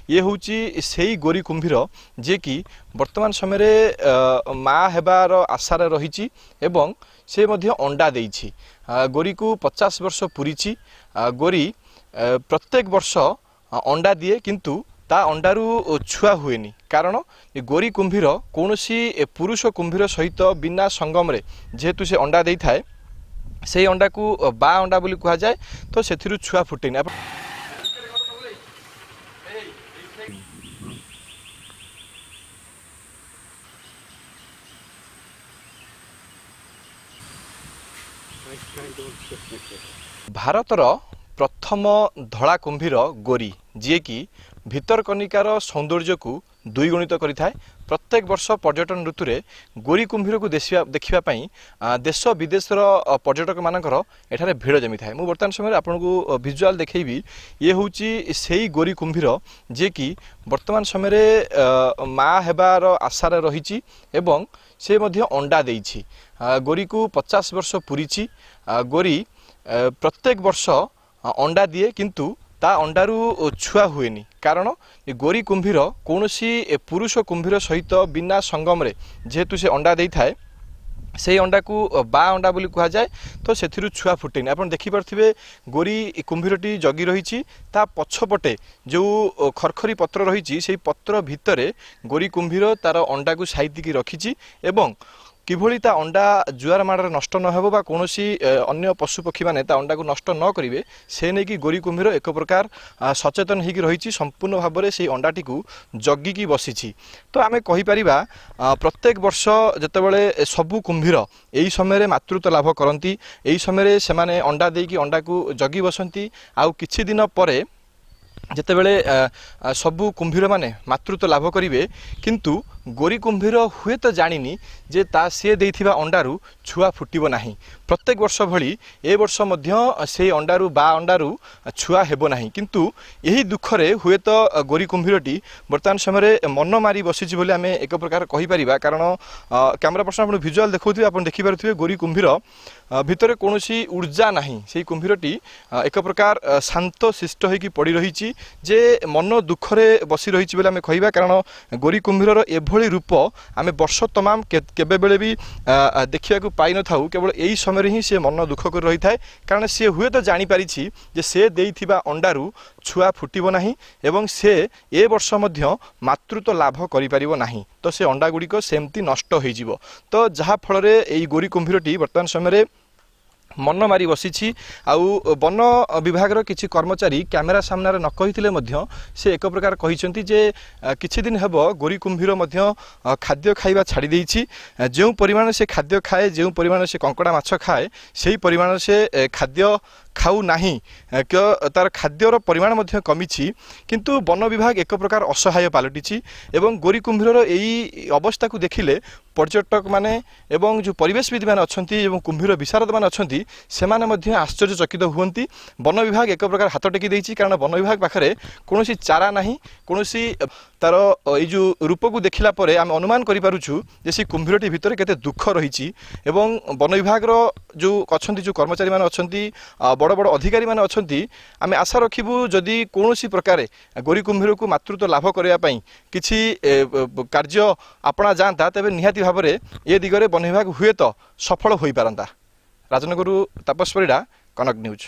ये हूँ से गोरी कुंभीर जे कि वर्तमान समय माँ हेबार आशार रही एवं से मध्य अंडा देइछि। गोरी को 50 वर्ष पूरी। गोरी प्रत्येक वर्ष अंडा दिए किंतु ता अंडारू छुआ हुएनी कारण गोरी कुंभीर कौनसी पुरुष कुंभीर सहित बिना संगम रे जेहेतु से अंडा देई थाए से अंडा को बा अंडा बोली कहा जाए तो से छुआ फुटेनी। भारतर प्रथम धड़ा कुंभीर गोरी जी कि भितरकनिकार सौंदर्य को द्विगुणित करिथाए। प्रत्येक वर्ष पर्यटन ऋतु में गोरी कुंभीर को देखापी देश विदेशर पर्यटक मानकर एठारे भिड़ जमी थाए। मुझे बर्तमान समय आपको भिजुआल देखी ये हूँ से गोरी कुंभीर जे कि वर्तमान समय माँ हेबार आशार रही एवं से मध्य अंडा देइछि। गोरी को 50 वर्ष पूरी। गोरी प्रत्येक वर्ष अंडा दिए किंतु ता अंडारू छुआ हुएनी कारण गोरी कुंभीर कौनसी पुरुष कुंभीर सहित बिना संगम रे जेहेतु से अंडा देई थाए से अंडा को बा अंडा बोली कहा जाए तो से छुआ फुटेनी। आप देखिपे गोरी कुंभीरटी जगी रही ता पछपटे जो खरखरी पत्र रही से पत्र भितर गोरी कुंभीर तार अंडा को साइतिकी रखी एवं किभली ता अंडा जुआर माड़े नष्ट न हो कौन अन्य पशु पक्षी मैंने अंडा को नष्ट न करेंगे से नहीं कि गोरी कुंभीर एक प्रकार सचेतन होगी रही संपूर्ण भाव में से अंडाटी को जगिकी बसी। तो आम कहीपर प्रत्येक वर्ष जितेबाला सबू कुंभीर यही समय मातृत्व लाभ करती यही समय से अंडा देकी अंडा को जगी बसती आउ किछि दिन पर जितेबाला सबू कुंभीर माने मातृत्व लाभ करेंगे किंतु गोरी कुंभीर हुए तो जानी जे ता सी देइथिबा अंडारू छुआ फुटिबो नाही। प्रत्येक वर्ष भली ए वर्ष मध्य से अंडारू बा अंडारू छुआ हेबो नाही किंतु यही दुखरे हुए तो गोरी कुंभीरटी वर्तमान समय मन मारी बसी बोली आम एक प्रकार कहीपर कारण कैमरा पर्सन आप भिजुआल देखुवे आप देखिपे गोरी कुंभीर भितर कौन ऊर्जा नहीं से कुंभीरटी एक प्रकार शांत शिष्ट होगी पड़ रही जे मन दुखरे बसी रही बोली आम कहवा कारण गोरी कुंभीर एभली रूप आम वर्ष तमाम केबे बेले भी देखा पाई न था केवल यही समय ही से मन दुख कर रही है कारण सी हुए तो जानीपारी जे से देइथिबा अंडारू छुआ फुटिबो नाही एवं से ए वर्ष मध्य मातृत्व लाभ करिपारिबो नाही तो से अंडा गुड़िक सेमती नष्ट हो जिवो। तो जहा फल एई गोरी कुंभीरटी वर्तमान समय मन मारी बसी आउ वन विभाग किसी कर्मचारी कैमेरा सामने न कही से एक प्रकार कहते जे किछि दिन हेब गोरी कुंभीर खाद्य खाइबा छाड़ी देइछि। जो परिमाण से खाद्य खाए जो परिमाण से कंकड़ा माछ खाए से परिमाण से खाद्य खाऊ नाही तार खाद्यर परिमाण कमी किंतु वन विभाग एक प्रकार असहाय पलटि एवं गोरी कुंभीर यही अवस्था को देखिले पर्यटक माने एवं जो परिवेशविद मैंने अच्छा कुंभीर विशारद मैंने अच्छा से आश्चर्यचकित हुंती। वन विभाग एक प्रकार हाथ टेकी देइछि कारण वन विभाग पाखरे कौन चारा नहीं कौन तार ये जो रूप को देखला परे आम अनुमान करिपारुछु जे से कुंभीरटी भितर केते दुख रही एवं वन विभाग जो अच्छा जो कर्मचारी मैंने अच्छा बड़ बड़ अधिकारी मैंने अच्छा आम आशा रखिबू जदि कौन प्रकार गोरी कुंभीर को मातृत्व लाभ करने किसी कार्य अपना जाता तेज निहाती भाव में ये दिगरे वन विभाग हुए तो सफल हो पारंता। राजनगरु तापस परिडा, कनक न्यूज।